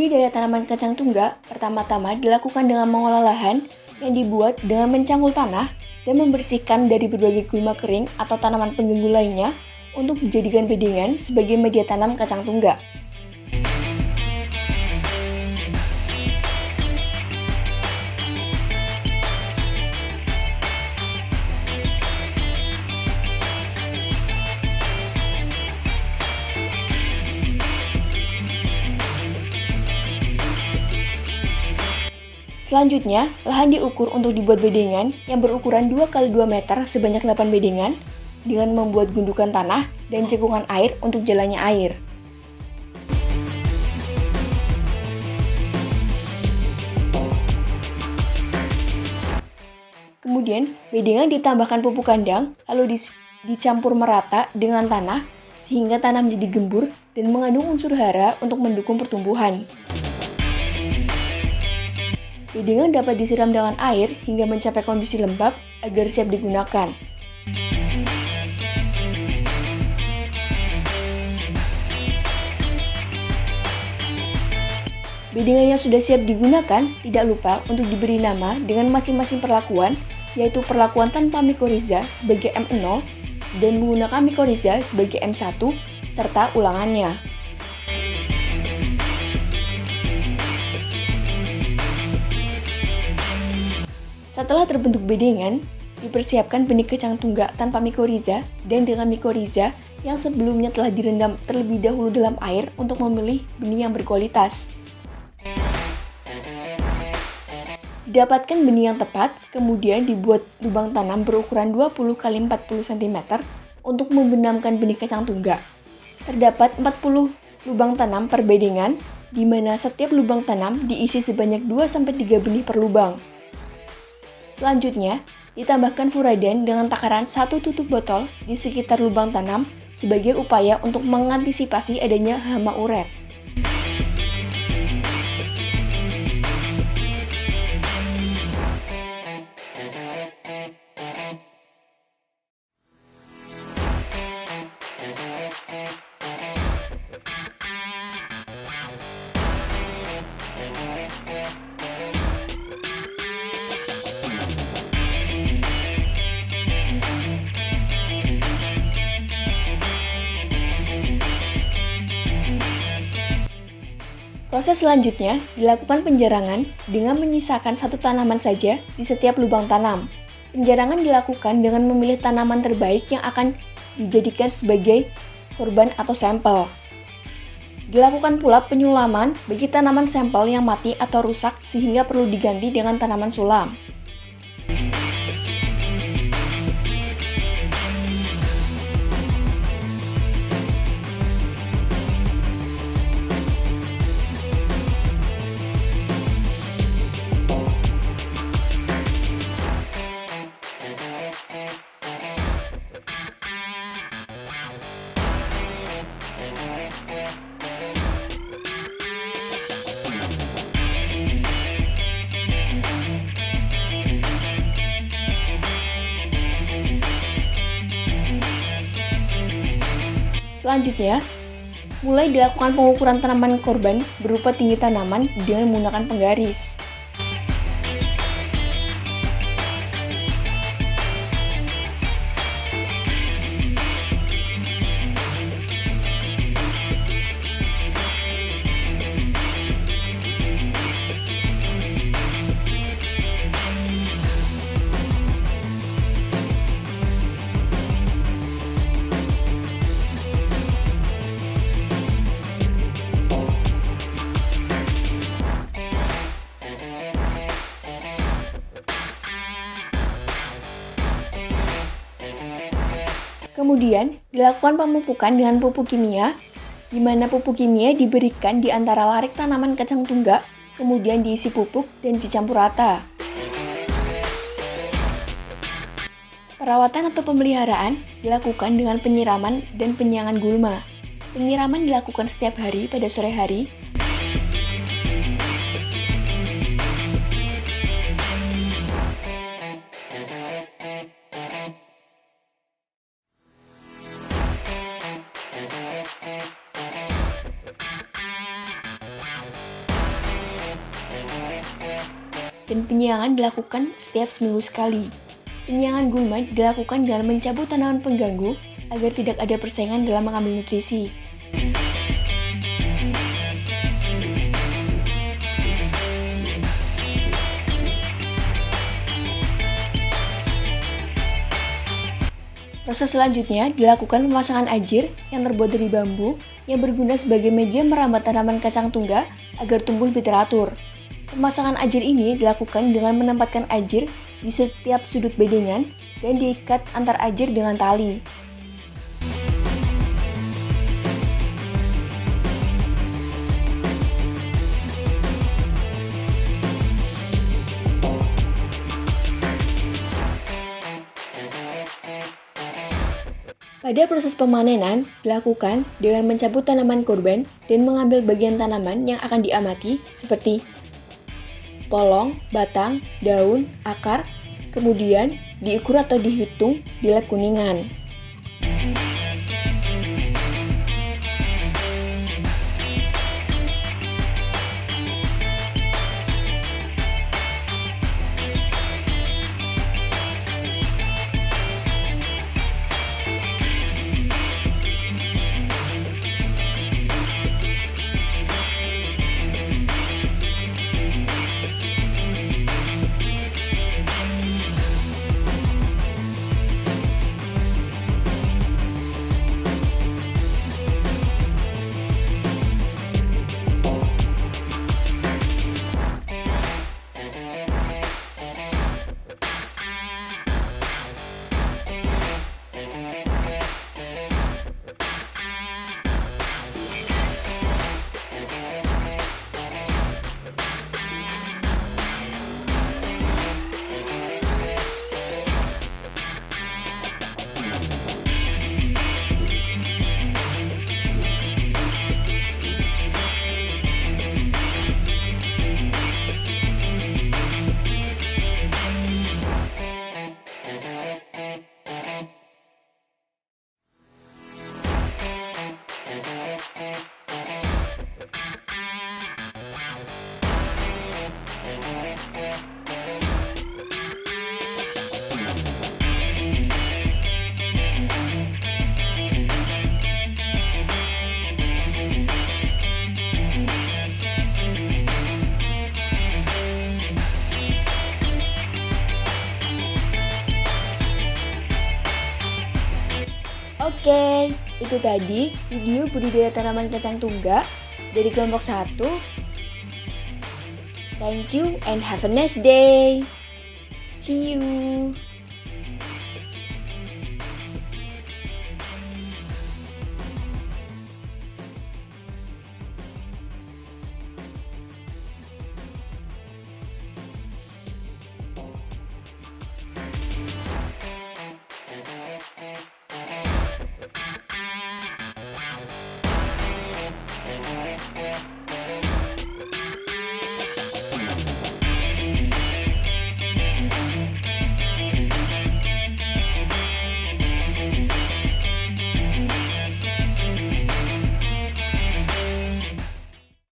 Budidaya tanaman kacang tunggak pertama-tama dilakukan dengan mengolah lahan yang dibuat dengan mencangkul tanah dan membersihkan dari berbagai gulma kering atau tanaman pengganggu lainnya untuk dijadikan bedengan sebagai media tanam kacang tunggak. Selanjutnya, lahan diukur untuk dibuat bedengan yang berukuran 2 x 2 meter sebanyak 8 bedengan dengan membuat gundukan tanah dan cekungan air untuk jalannya air. Kemudian, bedengan ditambahkan pupuk kandang lalu dicampur merata dengan tanah sehingga tanah menjadi gembur dan mengandung unsur hara untuk mendukung pertumbuhan. Bedengan dapat disiram dengan air hingga mencapai kondisi lembab agar siap digunakan. Bedengan yang sudah siap digunakan tidak lupa untuk diberi nama dengan masing-masing perlakuan, yaitu perlakuan tanpa mikoriza sebagai M0 dan menggunakan mikoriza sebagai M1 serta ulangannya. Setelah terbentuk bedengan, dipersiapkan benih kacang tunggak tanpa mikoriza dan dengan mikoriza yang sebelumnya telah direndam terlebih dahulu dalam air untuk memilih benih yang berkualitas. Didapatkan benih yang tepat, kemudian dibuat lubang tanam berukuran 20 x 40 cm untuk membenamkan benih kacang tunggak. Terdapat 40 lubang tanam per bedengan, di mana setiap lubang tanam diisi sebanyak 2-3 benih per lubang. Selanjutnya, ditambahkan furadan dengan takaran 1 tutup botol di sekitar lubang tanam sebagai upaya untuk mengantisipasi adanya hama uret. Proses selanjutnya dilakukan penjarangan dengan menyisakan satu tanaman saja di setiap lubang tanam. Penjarangan dilakukan dengan memilih tanaman terbaik yang akan dijadikan sebagai korban atau sampel. Dilakukan pula penyulaman bagi tanaman sampel yang mati atau rusak sehingga perlu diganti dengan tanaman sulam. Selanjutnya, mulai dilakukan pengukuran tanaman korban berupa tinggi tanaman dengan menggunakan penggaris. Kemudian, dilakukan pemupukan dengan pupuk kimia, di mana pupuk kimia diberikan di antara larik tanaman kacang tunggak, kemudian diisi pupuk dan dicampur rata. Perawatan atau pemeliharaan dilakukan dengan penyiraman dan penyiangan gulma. Penyiraman dilakukan setiap hari pada sore hari. dan penyiangan dilakukan setiap seminggu sekali. Penyiangan gulma dilakukan dengan mencabut tanaman pengganggu agar tidak ada persaingan dalam mengambil nutrisi. Proses selanjutnya dilakukan pemasangan ajir yang terbuat dari bambu yang berguna sebagai media merambat tanaman kacang tungga agar tumbuh lebih teratur. Pemasangan ajir ini dilakukan dengan menempatkan ajir di setiap sudut bedengan dan diikat antar ajir dengan tali. Pada proses pemanenan dilakukan dengan mencabut tanaman korban dan mengambil bagian tanaman yang akan diamati seperti polong, batang, daun, akar, kemudian diukur atau dihitung di lab kuningan. Oke, itu tadi video budidaya tanaman kacang tungga dari kelompok 1. Thank you and have a nice day. See you.